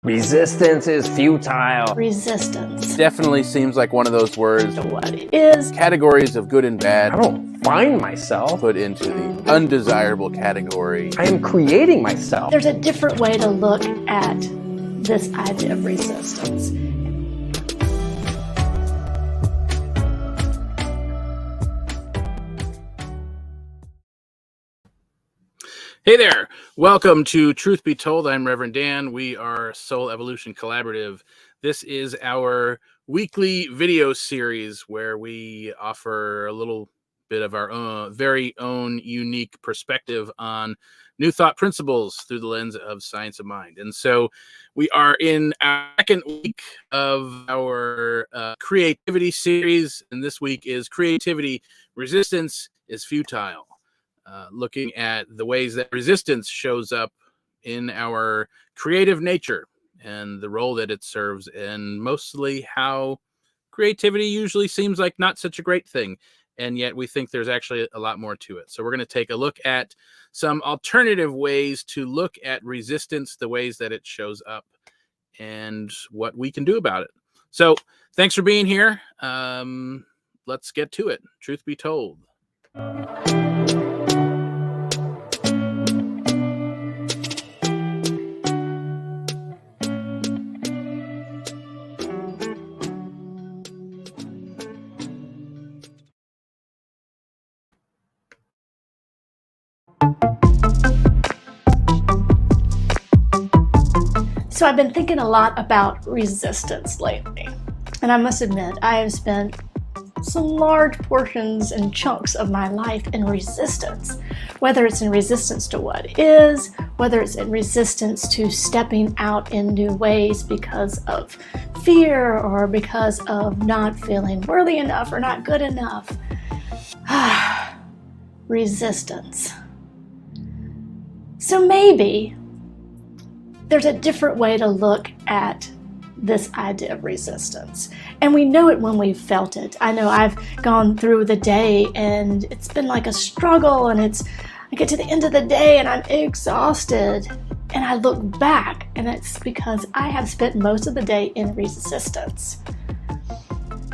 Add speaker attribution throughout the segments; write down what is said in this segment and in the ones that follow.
Speaker 1: Resistance is futile.
Speaker 2: Resistance.
Speaker 3: Definitely seems like one of those words.
Speaker 2: To what it is.
Speaker 3: Categories of good and bad.
Speaker 1: I don't find myself.
Speaker 3: Put into the undesirable category.
Speaker 1: I am creating myself.
Speaker 2: There's a different way to look at this idea of resistance.
Speaker 3: Hey there, welcome to Truth Be Told. I'm Reverend Dan. We are Soul Evolution Collaborative. This is our weekly video series where we offer a little bit of our own, very own unique perspective on new thought principles through the lens of science of mind. And so we are in our second week of our creativity series, and this week is Creativity Resistance is Futile. Looking at the ways that resistance shows up in our creative nature and the role that it serves, and mostly how creativity usually seems like not such a great thing, and yet we think there's actually a lot more to it. So we're going to take a look at some alternative ways to look at resistance, the ways that it shows up, and what we can do about it. So thanks for being here. Let's get to it. Truth be told.
Speaker 2: So I've been thinking a lot about resistance lately, and I must admit I have spent some large portions and chunks of my life in resistance, whether it's in resistance to what is, whether it's in resistance to stepping out in new ways because of fear or because of not feeling worthy enough or not good enough. Resistance. So maybe there's a different way to look at this idea of resistance. And we know it when we've felt it. I know I've gone through the day and it's been like a struggle, and I get to the end of the day and I'm exhausted. And I look back and it's because I have spent most of the day in resistance.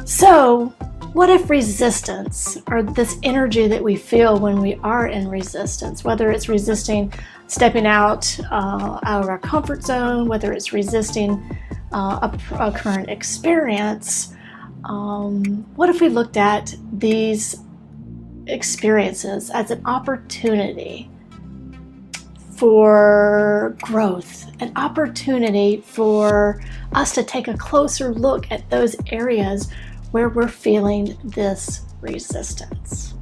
Speaker 2: So what if resistance, or this energy that we feel when we are in resistance, whether it's resisting stepping out of our comfort zone, whether it's resisting a current experience, what if we looked at these experiences as an opportunity for growth, an opportunity for us to take a closer look at those areas where we're feeling this resistance.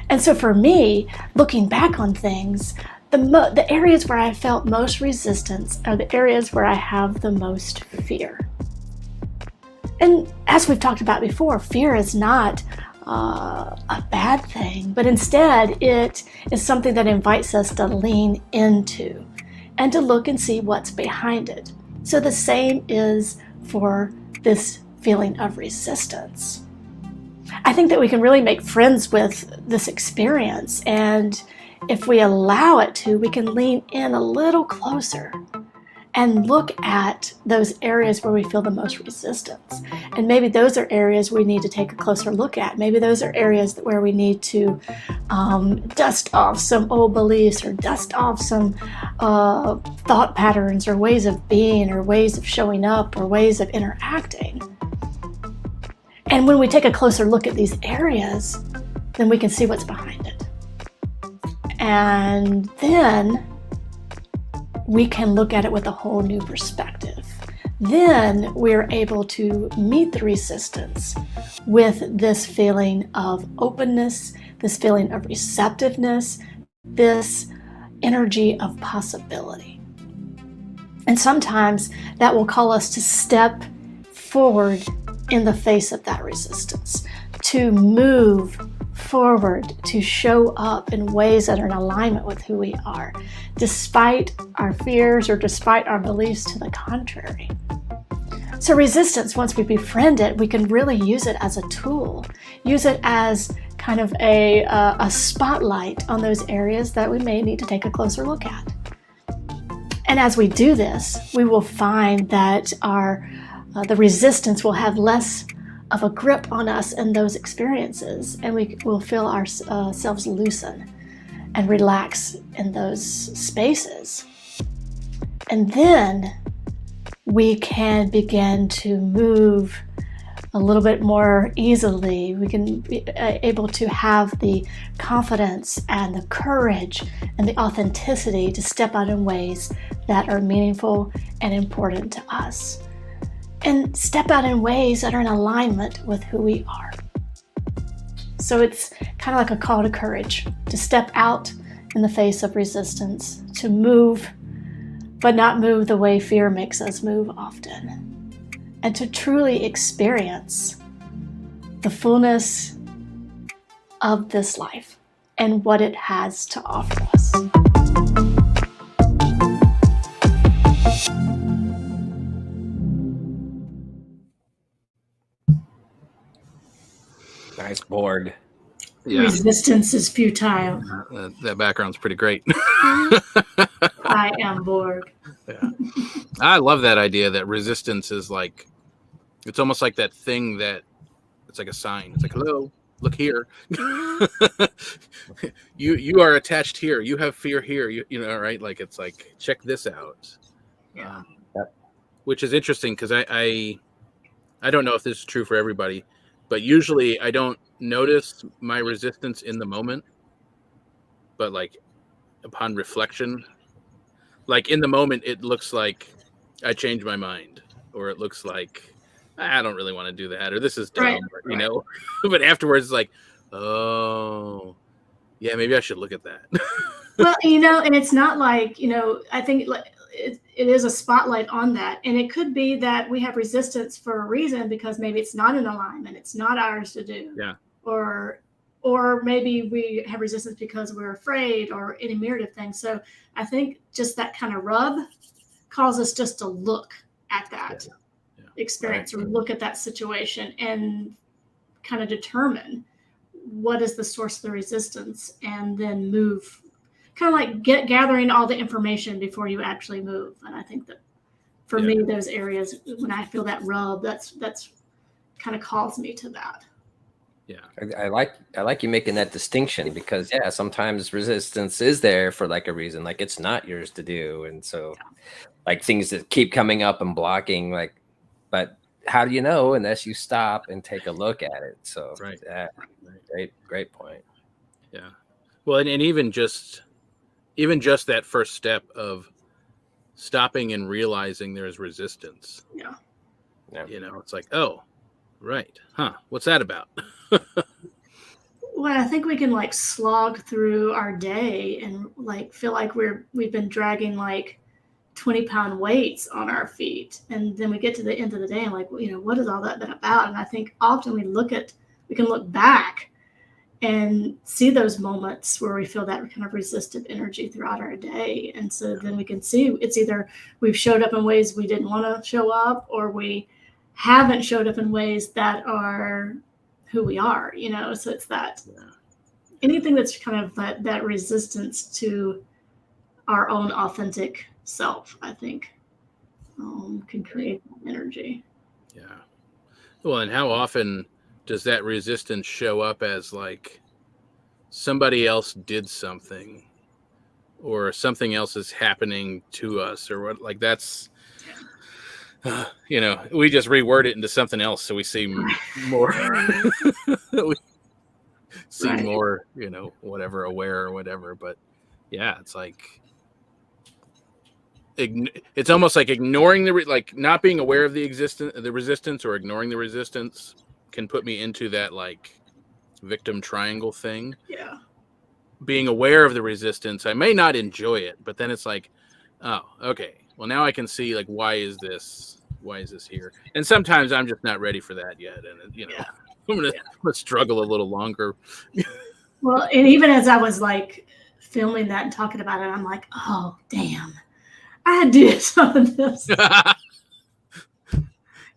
Speaker 2: And so for me, looking back on things, the areas where I felt most resistance are the areas where I have the most fear. And as we've talked about before, fear is not a bad thing, but instead it is something that invites us to lean into and to look and see what's behind it. So the same is for this feeling of resistance. I think that we can really make friends with this experience, and if we allow it to, we can lean in a little closer and look at those areas where we feel the most resistance. And maybe those are areas we need to take a closer look at. Maybe those are areas where we need to dust off some old beliefs, or dust off some thought patterns, or ways of being, or ways of showing up, or ways of interacting. And when we take a closer look at these areas, then we can see what's behind it. And then we can look at it with a whole new perspective. Then we're able to meet the resistance with this feeling of openness, this feeling of receptiveness, this energy of possibility. And sometimes that will call us to step forward in the face of that resistance, to move forward, to show up in ways that are in alignment with who we are, despite our fears or despite our beliefs to the contrary. So resistance, once we befriend it, we can really use it as a tool, use it as kind of a spotlight on those areas that we may need to take a closer look at. And as we do this, we will find that the resistance will have less of a grip on us in those experiences, and we will feel ourselves loosen and relax in those spaces. And then we can begin to move a little bit more easily. We can be able to have the confidence and the courage and the authenticity to step out in ways that are meaningful and important to us. And step out in ways that are in alignment with who we are. So it's kind of like a call to courage, to step out in the face of resistance, to move, but not move the way fear makes us move often. And to truly experience the fullness of this life and what it has to offer us.
Speaker 1: Nice Borg.
Speaker 3: Yeah.
Speaker 2: Resistance is futile.
Speaker 3: That background's pretty great.
Speaker 2: I am Borg.
Speaker 3: Yeah. I love that idea that resistance is like, it's almost like that thing that it's like a sign. It's like, hello, look here. you are attached here. You have fear here. You know, right? Like, it's like, check this out.
Speaker 2: Yeah.
Speaker 3: Which is interesting because I don't know if this is true for everybody, but usually I don't notice my resistance in the moment, but like upon reflection, like in the moment, it looks like I changed my mind, or it looks like I don't really want to do that, or this is dumb,
Speaker 2: Right,
Speaker 3: or, you know, but afterwards it's like, oh yeah, maybe I should look at that.
Speaker 2: Well, you know, and it's not like, you know, I think it is a spotlight on that. And it could be that we have resistance for a reason, because maybe it's not in alignment. It's not ours to do.
Speaker 3: Yeah.
Speaker 2: Or maybe we have resistance because we're afraid, or any myriad of things. So I think just that kind of rub calls us just to look at that experience, right, or look at that situation and kind of determine what is the source of the resistance, and then move, kind of like gathering all the information before you actually move. And I think that for me, those areas, when I feel that rub, that's kind of calls me to that.
Speaker 1: Yeah, I like you making that distinction, because sometimes resistance is there for like a reason, like it's not yours to do, and so like things that keep coming up and blocking, like, but how do you know unless you stop and take a look at it? So great point.
Speaker 3: Yeah, well, and even just that first step of stopping and realizing there's resistance.
Speaker 2: Yeah.
Speaker 3: You know, it's like, oh, right, huh? What's that about?
Speaker 2: Well, I think we can like slog through our day and like feel like we've been dragging like 20-pound weights on our feet, and then we get to the end of the day and like, you know, what has all that been about? And I think often we can look back and see those moments where we feel that kind of resistive energy throughout our day. And so then we can see it's either we've showed up in ways we didn't want to show up, or we haven't showed up in ways that are who we are, you know. So it's that anything that's kind of that resistance to our own authentic self, I think, can create energy.
Speaker 3: Yeah. Well, and how often does that resistance show up as like somebody else did something, or something else is happening to us, or what? Like that's, you know, we just reword it into something else so we seem more, we seem more, you know, whatever, aware or whatever. But yeah, it's like, it's almost like ignoring like not being aware of the resistance, or ignoring the resistance can put me into that like victim triangle thing.
Speaker 2: Yeah. Being
Speaker 3: aware of the resistance, I may not enjoy it, but then it's like, oh, okay, well now I can see like, why is this here? And sometimes I'm just not ready for that yet, and you know, I'm gonna struggle a little longer.
Speaker 2: Well, and even as I was like filming that and talking about it, I'm like, oh damn, I had to do some of this.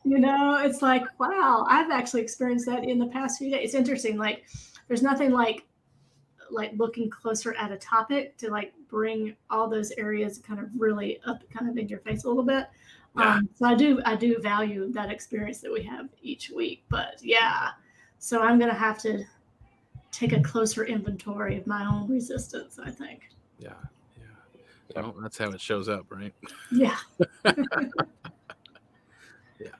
Speaker 2: You know, it's like, wow, I've actually experienced that in the past few days. It's interesting. Like, there's nothing like like looking closer at a topic to like bring all those areas kind of really up kind of in your face a little bit.
Speaker 3: Yeah.
Speaker 2: So I do value that experience that we have each week. But yeah, so I'm going to have to take a closer inventory of my own resistance, I think.
Speaker 3: Yeah. Well, that's how it shows up, right?
Speaker 2: Yeah.
Speaker 3: Yeah.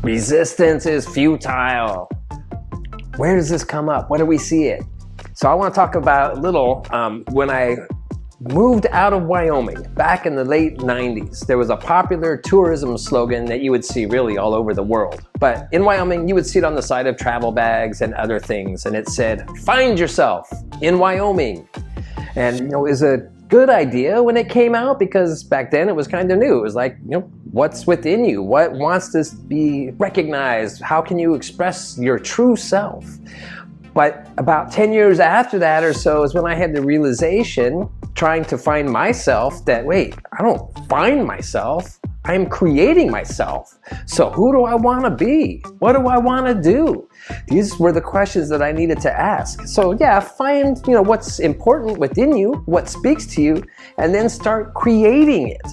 Speaker 1: Resistance is futile. Where does this come up? Where do we see it? So I want to talk about a little when I moved out of Wyoming back in the late 90s. There was a popular tourism slogan that you would see really all over the world. But in Wyoming, you would see it on the side of travel bags and other things. And it said, "Find yourself in Wyoming." And it was a good idea when it came out, because back then it was kind of new. It was like, what's within you? What wants to be recognized? How can you express your true self? But about 10 years after that or so is when I had the realization, trying to find myself, that wait, I don't find myself, I'm creating myself. So who do I want to be? What do I want to do? These were the questions that I needed to ask. So yeah, find what's important within you, what speaks to you, and then start creating it.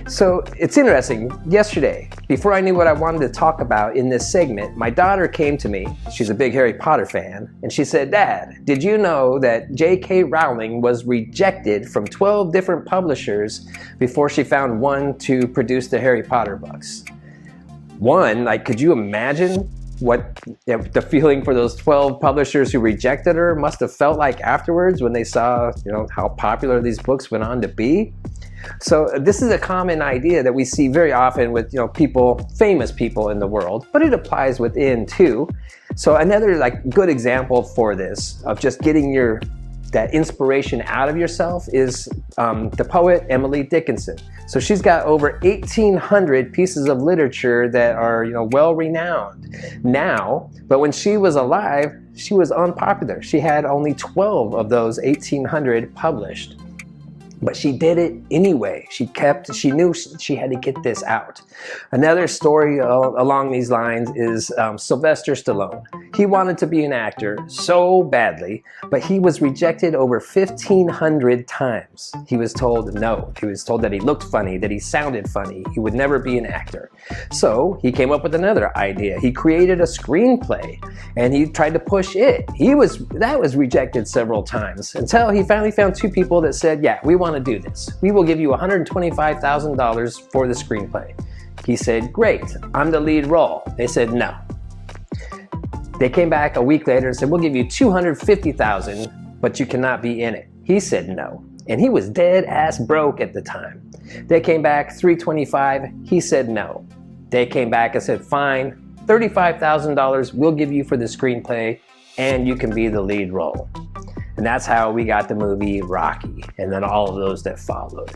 Speaker 1: So it's interesting. Yesterday, before I knew what I wanted to talk about in this segment, my daughter came to me. She's a big Harry Potter fan. And she said, "Dad, did you know that J.K. Rowling was rejected from 12 different publishers before she found one to produce the Harry Potter books?" One, like, could you imagine what the feeling for those 12 publishers who rejected her must have felt like afterwards when they saw, how popular these books went on to be? So this is a common idea that we see very often with famous people in the world, but it applies within too. So another good example for this of just getting that inspiration out of yourself is the poet Emily Dickinson. So she's got over 1,800 pieces of literature that are well renowned now, but when she was alive, she was unpopular. She had only 12 of those 1,800 published. But she did it anyway. She knew she had to get this out. Another story along these lines is Sylvester Stallone. He wanted to be an actor so badly, but he was rejected over 1,500 times. He was told no. He was told that he looked funny, that he sounded funny. He would never be an actor. So he came up with another idea. He created a screenplay and he tried to push it. That was rejected several times until he finally found two people that said, "Yeah, we want to do this. We will give you $125,000 for the screenplay." He said, "Great, I'm the lead role." They said no. They came back a week later and said, "We'll give you $250,000, but you cannot be in it." He said no. And he was dead ass broke at the time. They came back $325,000. He said no. They came back and said, "Fine, $35,000 we'll give you for the screenplay and you can be the lead role." And that's how we got the movie Rocky, and then all of those that followed.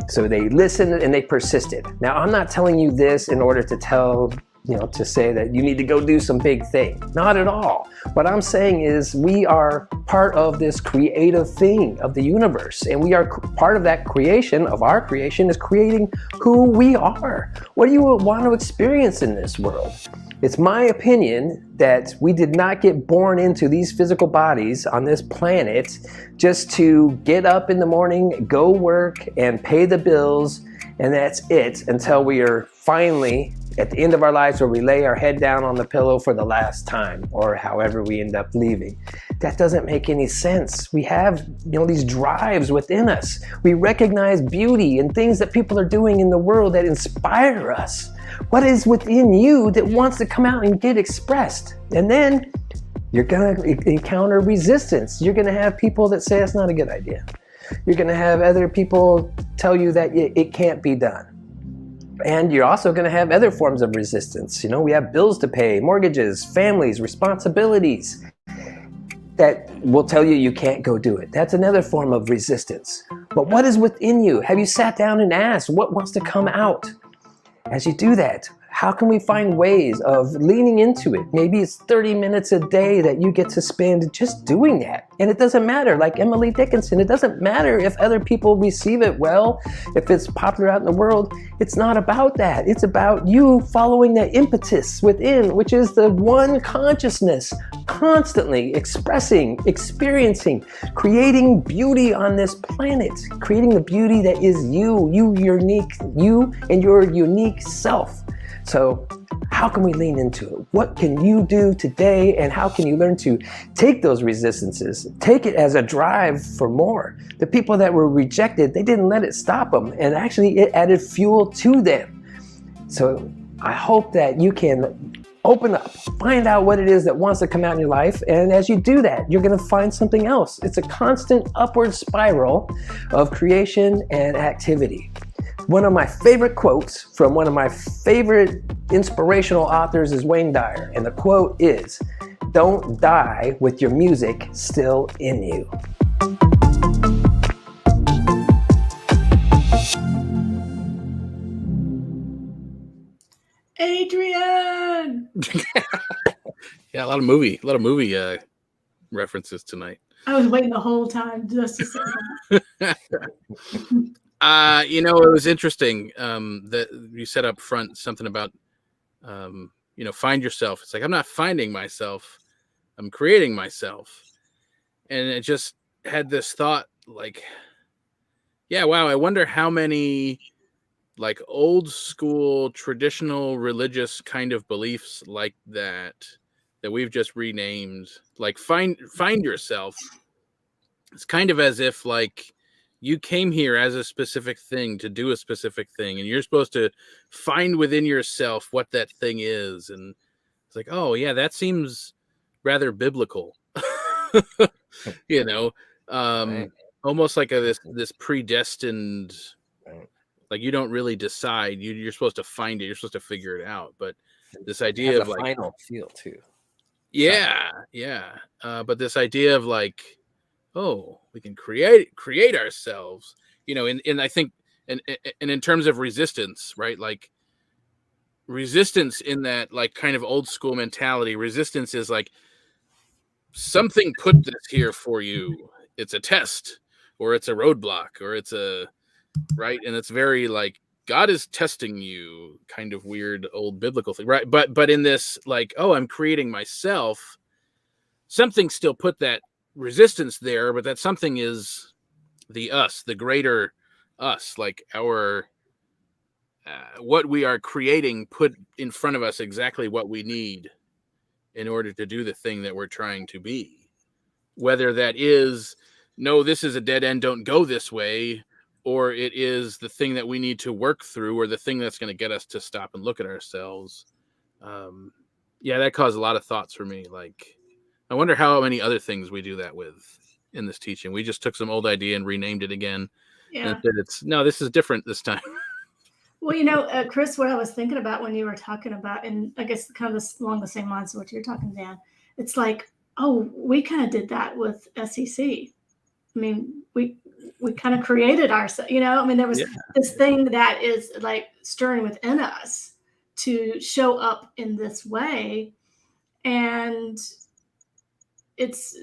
Speaker 1: So they listened and they persisted. Now, I'm not telling you this in order to to say that you need to go do some big thing. Not at all. What I'm saying is we are part of this creative thing of the universe, and we are part of that creation. Of our creation is creating who we are. What do you want to experience in this world? It's my opinion that we did not get born into these physical bodies on this planet just to get up in the morning, go work, and pay the bills, and that's it until we are finally at the end of our lives where we lay our head down on the pillow for the last time, or however we end up leaving. That doesn't make any sense. We have these drives within us. We recognize beauty and things that people are doing in the world that inspire us. What is within you that wants to come out and get expressed? And then you're going to encounter resistance. You're going to have people that say it's not a good idea. You're going to have other people tell you that it can't be done. And you're also going to have other forms of resistance. We have bills to pay, mortgages, families, responsibilities that will tell you you can't go do it. That's another form of resistance. But what is within you? Have you sat down and asked what wants to come out? As you do that,
Speaker 4: How can we find ways of leaning into it? Maybe it's 30 minutes a day that you get to spend just doing that. And it doesn't matter, like Emily Dickinson, it doesn't matter if other people receive it well, if it's popular out in the world. It's not about that. It's about you following that impetus within, which is the one consciousness, constantly expressing, experiencing, creating beauty on this planet, creating the beauty that is you and your unique self. So how can we lean into it? What can you do today, and how can you learn to take those resistances, take it as a drive for more? The people that were rejected, they didn't let it stop them, and actually it added fuel to them. So I hope that you can open up, find out what it is that wants to come out in your life, and as you do that, you're going to find something else. It's a constant upward spiral of creation and activity. One of my favorite quotes from one of my favorite inspirational authors is Wayne Dyer, and the quote is, "Don't die with your music still in you."
Speaker 2: Adrian!
Speaker 3: Yeah, a lot of movie references tonight.
Speaker 2: I was waiting the whole time just to say that.
Speaker 3: It was interesting that you said up front something about, find yourself. It's like, I'm not finding myself, I'm creating myself. And it just had this thought like, yeah, wow, I wonder how many like old school, traditional, religious kind of beliefs like that we've just renamed, like find yourself. It's kind of as if like you came here as a specific thing to do a specific thing, and you're supposed to find within yourself what that thing is. And it's like, oh yeah, that seems rather biblical. Right. Almost like this predestined, right. Like you don't really decide. You're supposed to find it. You're supposed to figure it out. But this idea of like
Speaker 1: final feel too.
Speaker 3: Yeah, yeah. But this idea of like, oh, we can create ourselves, and I think, and in terms of resistance, right? Like resistance in that like kind of old school mentality, resistance is like something put this here for you. It's a test, or it's a roadblock, or it's a, right? And it's very like God is testing you, kind of weird old biblical thing, right? But in this like, oh, I'm creating myself, something still put that resistance there, but that something is the us, the greater us, like our what we are creating put in front of us exactly what we need in order to do the thing that we're trying to be. Whether that is, no, this is a dead end, don't go this way, or it is the thing that we need to work through, or the thing that's going to get us to stop and look at ourselves. That caused a lot of thoughts for me. Like, I wonder how many other things we do that with in this teaching. We just took some old idea and renamed it again. Yeah. And said this is different this time.
Speaker 2: Well, Chris, what I was thinking about when you were talking about, and I guess kind of along the same lines of what you're talking, Dan, it's like, oh, we kind of did that with SEC. I mean, we kind of created ourselves, there was this thing that is like stirring within us to show up in this way. And it's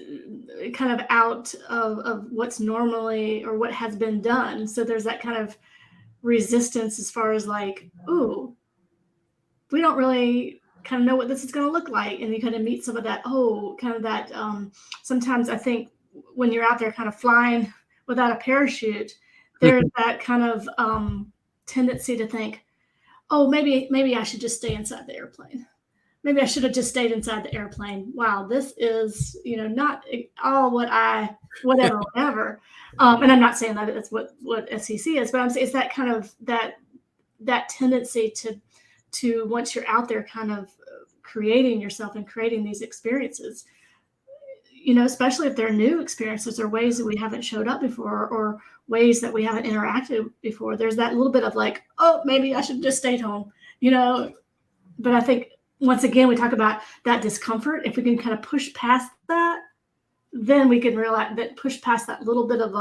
Speaker 2: kind of out of what's normally or what has been done. So there's that kind of resistance as far as like, ooh, we don't really kind of know what this is going to look like. And you kind of meet some of that, sometimes I think when you're out there kind of flying without a parachute, there's that kind of tendency to think, oh, maybe I should just stay inside the airplane. Maybe I should have just stayed inside the airplane. Wow, this is, not all whatever. And I'm not saying that it's what SEC is, but I'm saying it's that kind of that tendency to once you're out there kind of creating yourself and creating these experiences, especially if they're new experiences or ways that we haven't showed up before or ways that we haven't interacted before. There's that little bit of like, oh, maybe I should just stay home, but I think, once again, we talk about that discomfort. If we can kind of push past that, then we can realize that push past that little bit of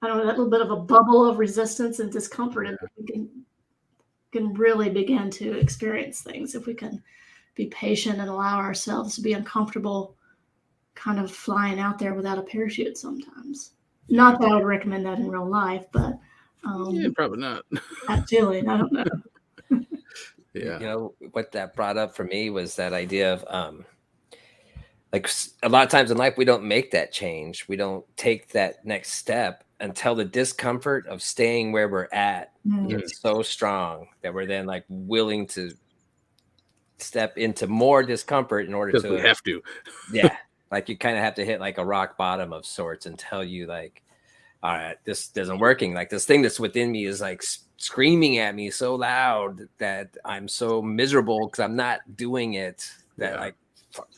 Speaker 2: that little bit of a bubble of resistance and discomfort. And we can can really begin to experience things if we can be patient and allow ourselves to be uncomfortable kind of flying out there without a parachute sometimes. Not that I would recommend that in real life, but
Speaker 3: probably not.
Speaker 2: that feeling, I don't know.
Speaker 3: Yeah.
Speaker 1: You know, what that brought up for me was that idea of like a lot of times in life, we don't make that change. We don't take that next step until the discomfort of staying where we're at is so strong that we're then like willing to step into more discomfort in order to.
Speaker 3: We have to.
Speaker 1: Yeah. Like you kind of have to hit like a rock bottom of sorts and tell you like, all right, this isn't working. Like this thing that's within me is like screaming at me so loud that I'm so miserable because I'm not doing it that like,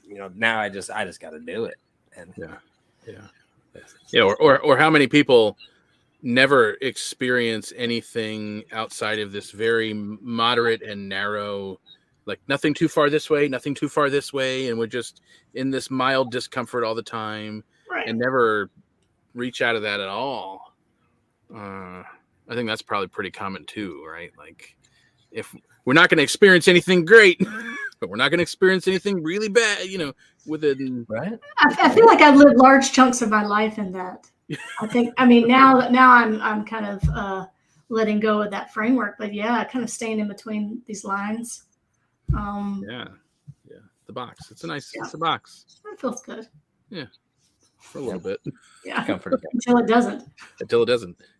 Speaker 1: you know, now I just got to do it. And
Speaker 3: or how many people never experience anything outside of this very moderate and narrow, like nothing too far this way, nothing too far this way, and we're just in this mild discomfort all the time, and never reach out of that at all. I think that's probably pretty common too, right? Like if we're not going to experience anything great, but we're not going to experience anything really bad, you know, within.
Speaker 1: Right.
Speaker 2: I feel like I've lived large chunks of my life in that. I mean, now I'm kind of letting go of that framework, but kind of staying in between these lines.
Speaker 3: The box. It's a box.
Speaker 2: It feels good.
Speaker 3: Yeah. For a little bit.
Speaker 2: Yeah.
Speaker 1: Comfortable.
Speaker 2: Until it doesn't.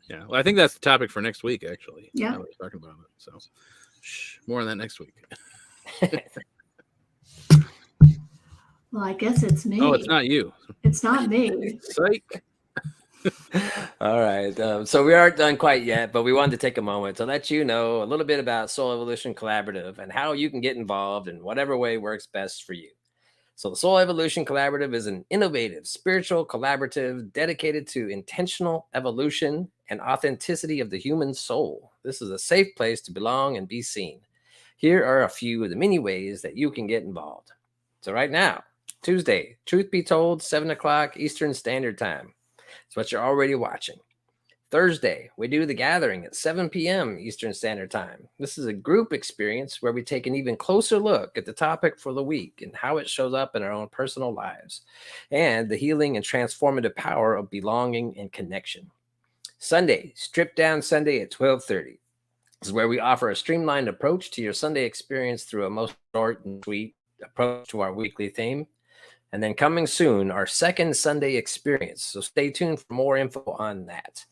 Speaker 3: Yeah. Well, I think that's the topic for next week, actually.
Speaker 2: Yeah.
Speaker 3: I was talking about it. So more on that next week.
Speaker 2: Well, I guess it's me.
Speaker 3: Oh, it's not you.
Speaker 2: It's not me.
Speaker 3: Psych.
Speaker 1: All right. So we aren't done quite yet, but we wanted to take a moment to let you know a little bit about Soul Evolution Collaborative and how you can get involved in whatever way works best for you. So the Soul Evolution Collaborative is an innovative, spiritual collaborative dedicated to intentional evolution and authenticity of the human soul. This is a safe place to belong and be seen. Here are a few of the many ways that you can get involved. So right now, Tuesday, truth be told, 7 o'clock Eastern Standard Time. That's what you're already watching. Thursday, we do the gathering at 7 p.m. Eastern Standard Time. This is a group experience where we take an even closer look at the topic for the week and how it shows up in our own personal lives and the healing and transformative power of belonging and connection. Sunday, Strip Down Sunday at 12:30. This is where we offer a streamlined approach to your Sunday experience through a most short and sweet approach to our weekly theme. And then coming soon, our second Sunday experience. So stay tuned for more info on that.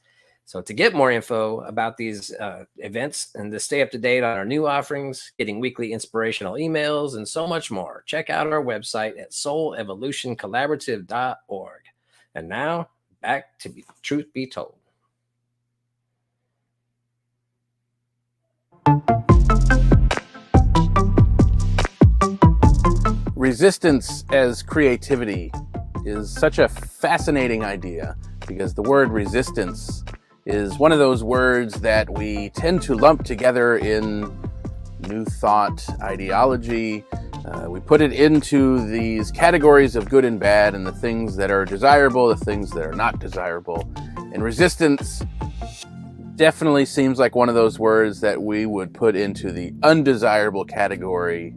Speaker 1: So to get more info about these events and to stay up to date on our new offerings, getting weekly inspirational emails, and so much more, check out our website at soulevolutioncollaborative.org. And now, back to Truth Be Told.
Speaker 3: Resistance as creativity is such a fascinating idea because the word resistance is one of those words that we tend to lump together in New Thought ideology. We put it into these categories of good and bad and the things that are desirable, the things that are not desirable. And resistance definitely seems like one of those words that we would put into the undesirable category,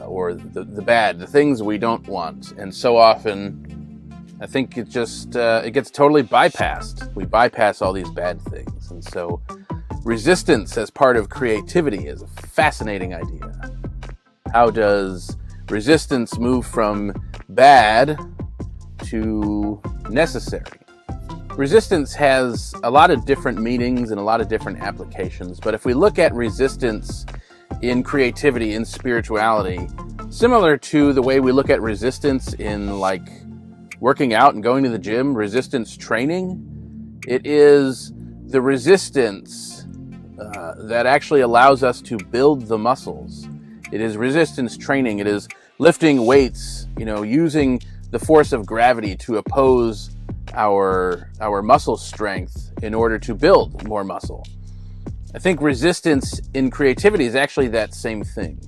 Speaker 3: or the bad, the things we don't want. And so often, I think it just it gets totally bypassed. We bypass all these bad things. And so resistance as part of creativity is a fascinating idea. How does resistance move from bad to necessary? Resistance has a lot of different meanings and a lot of different applications. But if we look at resistance in creativity, in spirituality, similar to the way we look at resistance in like working out and going to the gym, resistance training, it is the resistance that actually allows us to build the muscles. It is resistance training. It is lifting weights, using the force of gravity to oppose our muscle strength in order to build more muscle. I think resistance in creativity is actually that same thing.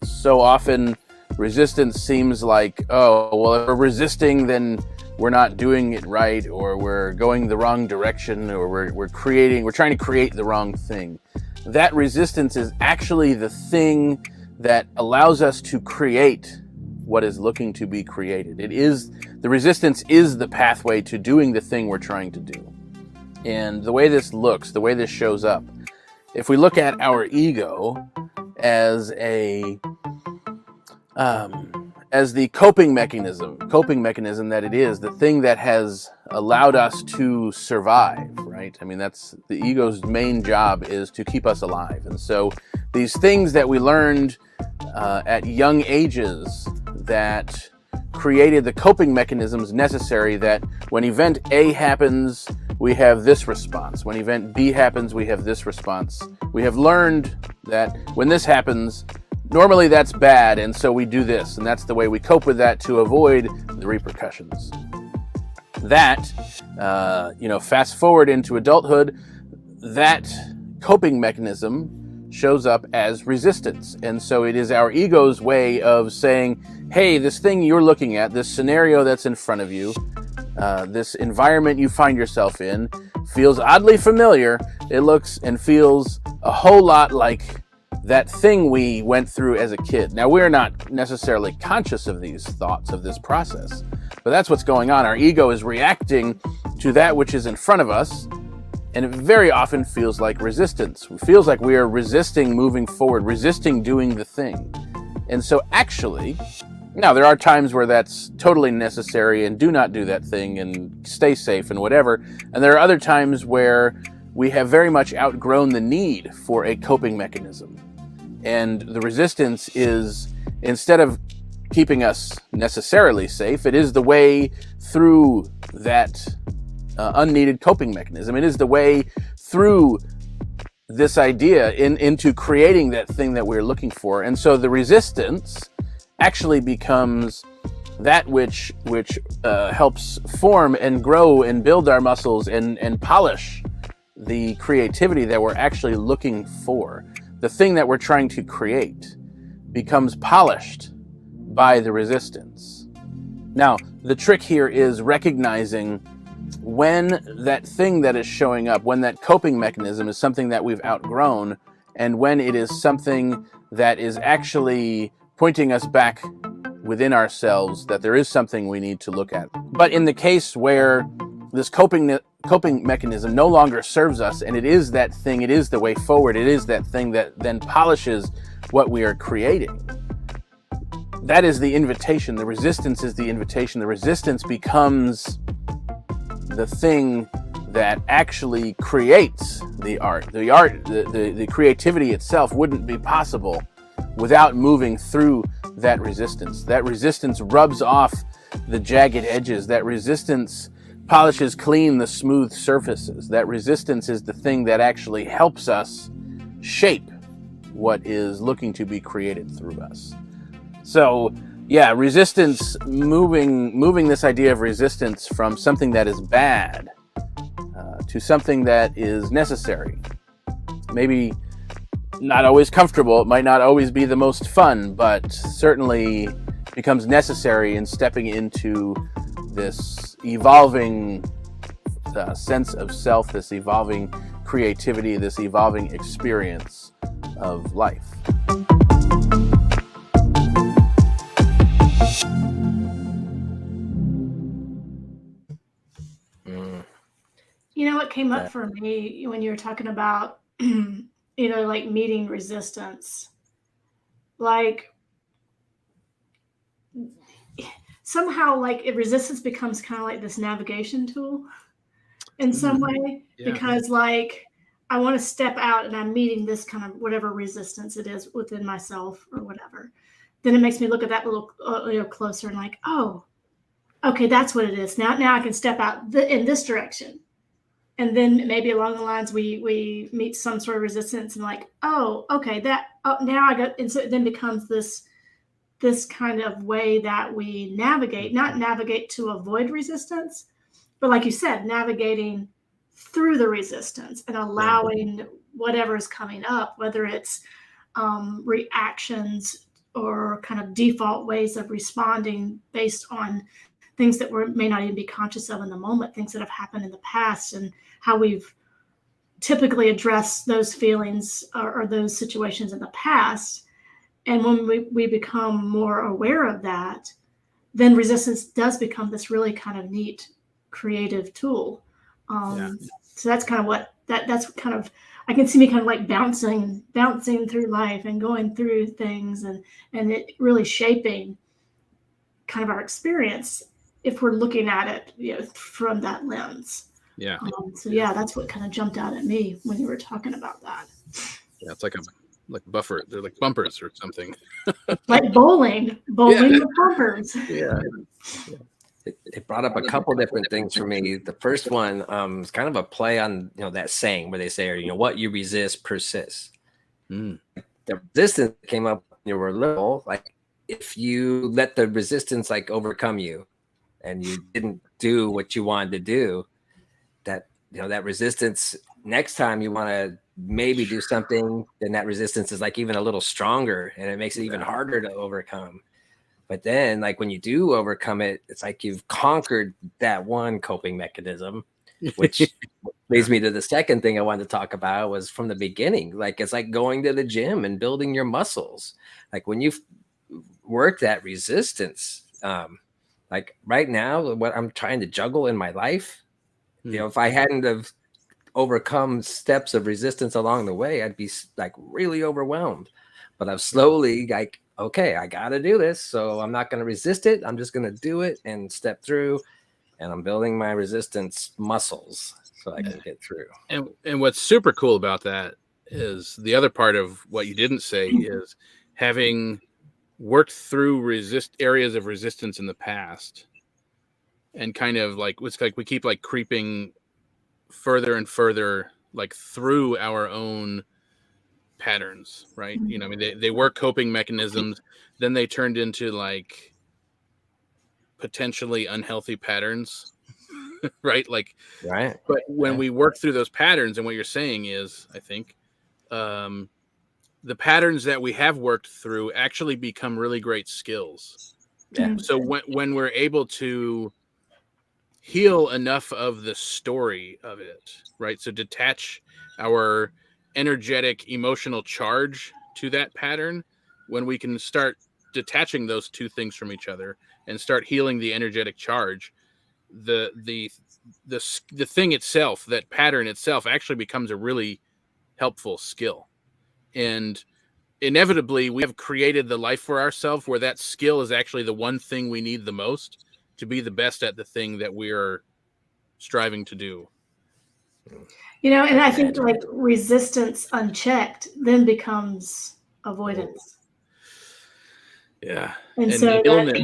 Speaker 3: So often resistance seems like, oh, well, if we're resisting, then we're not doing it right, or we're going the wrong direction, or we're trying to create the wrong thing. that resistance is actually the thing that allows us to create what is looking to be created. The resistance is the pathway to doing the thing we're trying to do. And the way this looks, the way this shows up, if we look at our ego as the coping mechanism that it is, the thing that has allowed us to survive, right? I mean, that's the ego's main job, is to keep us alive. And so these things that we learned at young ages that created the coping mechanisms necessary, that when event A happens, we have this response. When event B happens, we have this response. We have learned that when this happens, normally that's bad, and so we do this, and that's the way we cope with that to avoid the repercussions. That, fast forward into adulthood, that coping mechanism shows up as resistance. And so it is our ego's way of saying, hey, this thing you're looking at, this scenario that's in front of you, this environment you find yourself in, feels oddly familiar. It looks and feels a whole lot like that thing we went through as a kid. Now, we're not necessarily conscious of these thoughts, of this process, but that's what's going on. Our ego is reacting to that which is in front of us, and it very often feels like resistance. It feels like we are resisting moving forward, resisting doing the thing. And so actually, now there are times where that's totally necessary, and do not do that thing and stay safe and whatever. And there are other times where we have very much outgrown the need for a coping mechanism. And the resistance is, instead of keeping us necessarily safe, it is the way through that unneeded coping mechanism. It is the way through this idea into creating that thing that we're looking for. And so the resistance actually becomes that which helps form and grow and build our muscles and polish the creativity that we're actually looking for. The thing that we're trying to create becomes polished by the resistance. Now, the trick here is recognizing when that thing that is showing up, when that coping mechanism is something that we've outgrown, and when it is something that is actually pointing us back within ourselves, that there is something we need to look at. But in the case where this coping mechanism no longer serves us, and it is that thing, it is the way forward, it is that thing that then polishes what we are creating, that is the invitation. The resistance is the invitation. The resistance becomes the thing that actually creates the art. The creativity itself wouldn't be possible without moving through that resistance. That resistance rubs off the jagged edges. That resistance polishes clean the smooth surfaces. That resistance is the thing that actually helps us shape what is looking to be created through us. So, yeah, resistance, moving this idea of resistance from something that is bad to something that is necessary. Maybe not always comfortable, it might not always be the most fun, but certainly becomes necessary in stepping into this evolving sense of self, this evolving creativity, this evolving experience of life.
Speaker 2: You know what came up for me when you were talking about, like meeting resistance? Like somehow, like resistance becomes kind of like this navigation tool in some way, because like I want to step out and I'm meeting this kind of whatever resistance it is within myself or whatever. Then it makes me look at that little closer and like, oh, okay, that's what it is. Now I can step out in this direction. And then maybe along the lines we meet some sort of resistance and like, oh, okay, now I got, and so it then becomes this kind of way that we navigate, not navigate to avoid resistance, but like you said, navigating through the resistance and allowing whatever is coming up, whether it's reactions or kind of default ways of responding based on things that we may not even be conscious of in the moment, things that have happened in the past and how we've typically address those feelings or those situations in the past. And when we become more aware of that, then resistance does become this really kind of neat creative tool. So that's kind of what that's kind of, I can see me kind of like bouncing through life and going through things, and it really shaping kind of our experience if we're looking at it, you know, from that lens.
Speaker 3: Yeah.
Speaker 2: So yeah, that's what kind of jumped out at me when you were talking about that.
Speaker 3: Yeah, it's like buffer. They're like bumpers or something.
Speaker 2: Like bowling with bumpers.
Speaker 3: Yeah.
Speaker 1: It brought up a couple different things for me. The first one is kind of a play on, you know, that saying where they say, you know, what you resist persists. The resistance came up when you were little. Like if you let the resistance like overcome you, and you didn't do what you wanted to do, that, you know, that resistance, next time you want to maybe do something, then that resistance is like even a little stronger, and it makes it even harder to overcome. But then like when you do overcome it, it's like you've conquered that one coping mechanism, which leads me to the second thing I wanted to talk about was from the beginning. Like it's like going to the gym and building your muscles. Like when you work that resistance, like right now, what I'm trying to juggle in my life, you know, if I hadn't have overcome steps of resistance along the way, I'd be like really overwhelmed. But I've slowly like, okay, I got to do this. So I'm not going to resist it. I'm just going to do it and step through. And I'm building my resistance muscles so I can get through.
Speaker 3: And what's super cool about that is the other part of what you didn't say is having worked through areas of resistance in the past, and kind of like it's like we keep like creeping further and further like through our own patterns, right? You know, I mean, they were coping mechanisms, then they turned into like potentially unhealthy patterns, right? Like,
Speaker 1: right.
Speaker 3: But when we work through those patterns, and what you're saying is, I think, the patterns that we have worked through actually become really great skills.
Speaker 1: Yeah.
Speaker 3: So when we're able to heal enough of the story of it, right? So detach our energetic emotional charge to that pattern, when we can start detaching those two things from each other and start healing the energetic charge, the thing itself, that pattern itself, actually becomes a really helpful skill. And inevitably we have created the life for ourselves where that skill is actually the one thing we need the most to be the best at the thing that we are striving to do.
Speaker 2: You know, and I think like resistance unchecked then becomes avoidance.
Speaker 3: Yeah.
Speaker 2: And so
Speaker 3: illness,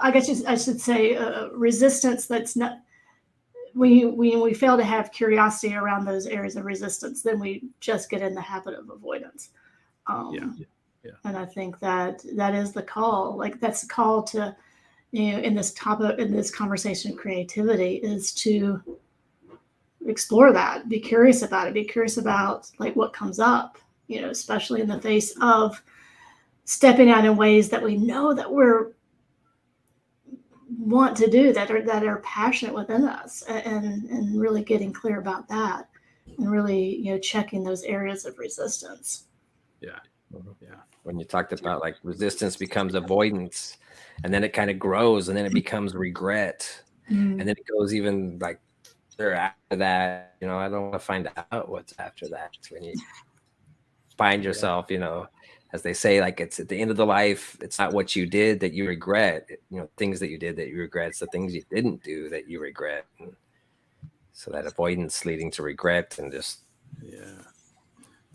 Speaker 2: I guess I should say resistance that's not, when we fail to have curiosity around those areas of resistance, then we just get in the habit of avoidance. And I think that is the call. Like that's the call to, you know, in this conversation, creativity is to explore that, be curious about it, be curious about like what comes up, you know, especially in the face of stepping out in ways that we know that we're want to do, that are passionate within us, and really getting clear about that, and really, you know, checking those areas of resistance.
Speaker 3: Yeah.
Speaker 1: When you talked about like resistance becomes avoidance, and then it kind of grows, and then it becomes regret, and then it goes even like after that, you know, I don't want to find out what's after that. When you find yourself, you know, as they say, like it's at the end of the life, it's not what you did that you regret, you know, things that you did that you regret. It's the things you didn't do that you regret. And so that avoidance leading to regret, and just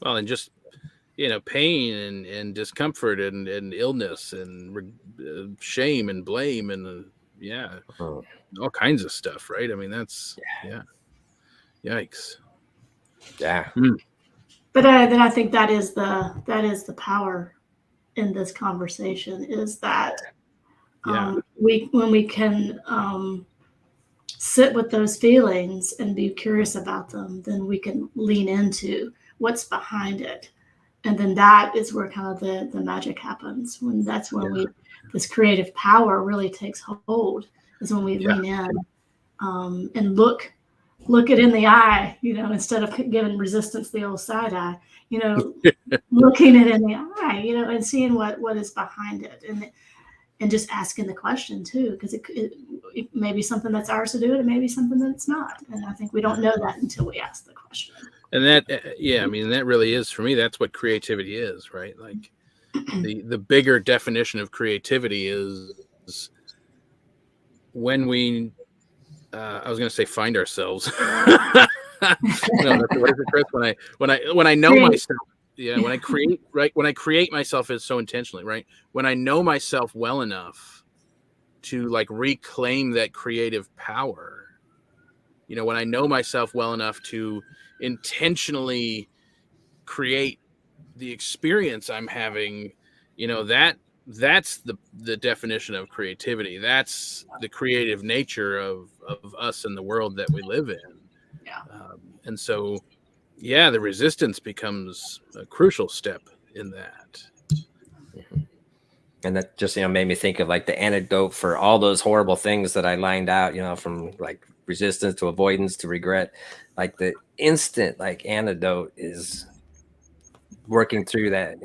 Speaker 3: well, and just, you know, pain and discomfort and illness and shame and blame and all kinds of stuff, right? I mean, that's yikes.
Speaker 1: Yeah.
Speaker 2: But then I think that is the power in this conversation, is that when we can sit with those feelings and be curious about them, then we can lean into what's behind it, and then that is where kind of the magic happens. When this creative power really takes hold, is when we lean in and look look it in the eye, instead of giving resistance the old side eye, looking it in the eye, and seeing what is behind it, and just asking the question too, because it may be something that's ours to do, and it may be something that it's not, and I think we don't know that until we ask the question.
Speaker 3: And that, that really is, for me, that's what creativity is, right? Like the bigger definition of creativity is when we, I was going to say find ourselves. No, what is it, Chris? When I know myself, when I create, right? When I create myself is so intentionally, right? When I know myself well enough to like reclaim that creative power, when I know myself well enough to intentionally create the experience I'm having, that's the definition of creativity. That's the creative nature of us and the world that we live in.
Speaker 2: Yeah.
Speaker 3: And so, the resistance becomes a crucial step in that.
Speaker 1: And that just, made me think of like the antidote for all those horrible things that I lined out, from like resistance to avoidance to regret. Like the instant like antidote is working through that,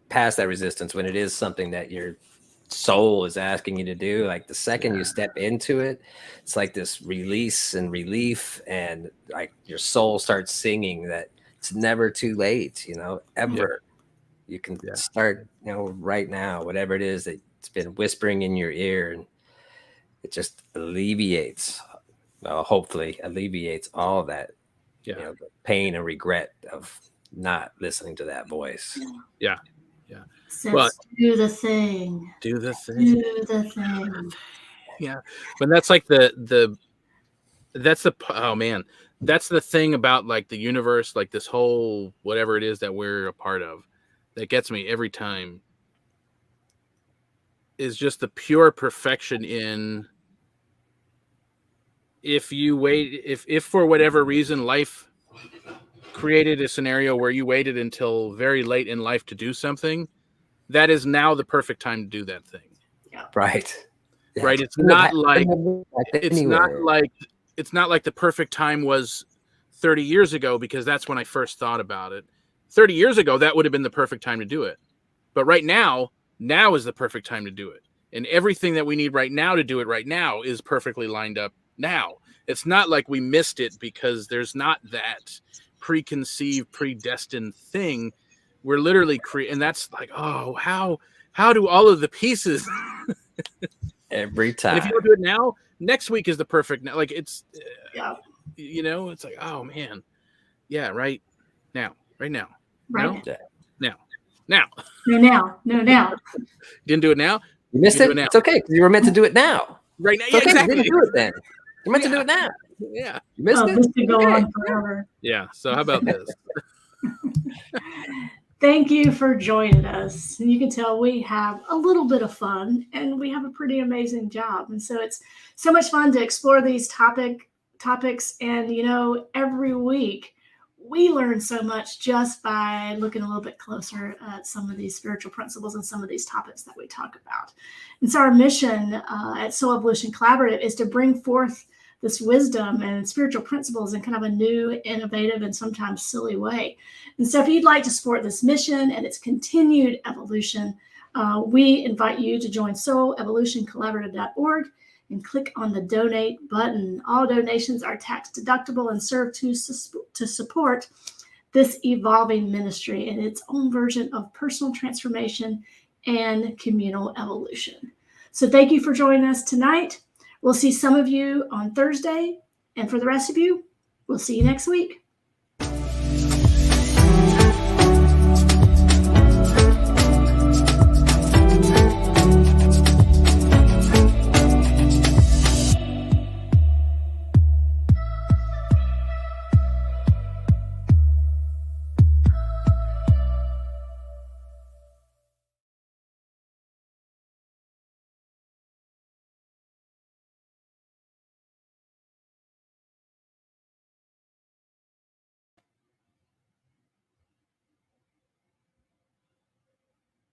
Speaker 1: past that resistance when it is something that your soul is asking you to do. Like the second you step into it, it's like this release and relief, and like your soul starts singing that it's never too late, ever. You can start, right now, whatever it is that's been whispering in your ear, and it just alleviates, hopefully alleviates all of that, the pain and regret of not listening to that voice.
Speaker 3: Yeah.
Speaker 2: Well, do the thing.
Speaker 3: Do the thing.
Speaker 2: Do the thing.
Speaker 3: Yeah. But that's like that's the thing about like the universe, like this whole, whatever it is that we're a part of, that gets me every time, is just the pure perfection in, if for whatever reason life created a scenario where you waited until very late in life to do something, that is now the perfect time to do that thing.
Speaker 2: Yeah.
Speaker 1: Right.
Speaker 3: Right. It's not like the perfect time was 30 years ago, because that's when I first thought about it. 30 years ago, that would have been the perfect time to do it. But right now is the perfect time to do it. And everything that we need right now to do it right now is perfectly lined up now. It's not like we missed it because there's not that preconceived, predestined thing. We're literally and that's like, oh, how do all of the pieces
Speaker 1: every time?
Speaker 3: And if you don't do it now, next week is the perfect. Like it's, it's like, oh man, right now.
Speaker 2: Right.
Speaker 3: Now.
Speaker 2: No.
Speaker 3: Didn't do it now.
Speaker 1: You missed it. It's okay, because you were meant to do it now.
Speaker 3: Right now.
Speaker 1: It's okay.
Speaker 3: Exactly.
Speaker 1: You didn't do it then. You're meant to do it now.
Speaker 3: Yeah.
Speaker 1: You missed it.
Speaker 2: This could go on forever.
Speaker 3: Yeah. So how about this?
Speaker 2: Thank you for joining us. And you can tell we have a little bit of fun, and we have a pretty amazing job. And so it's so much fun to explore these topics. And, every week we learn so much just by looking a little bit closer at some of these spiritual principles and some of these topics that we talk about. And so our mission at Soul Evolution Collaborative is to bring forth this wisdom and spiritual principles in kind of a new, innovative, and sometimes silly way. And so if you'd like to support this mission and its continued evolution, we invite you to join soulevolutioncollaborative.org and click on the donate button. All donations are tax deductible and serve to support this evolving ministry in its own version of personal transformation and communal evolution. So thank you for joining us tonight. We'll see some of you on Thursday, and for the rest of you, we'll see you next week.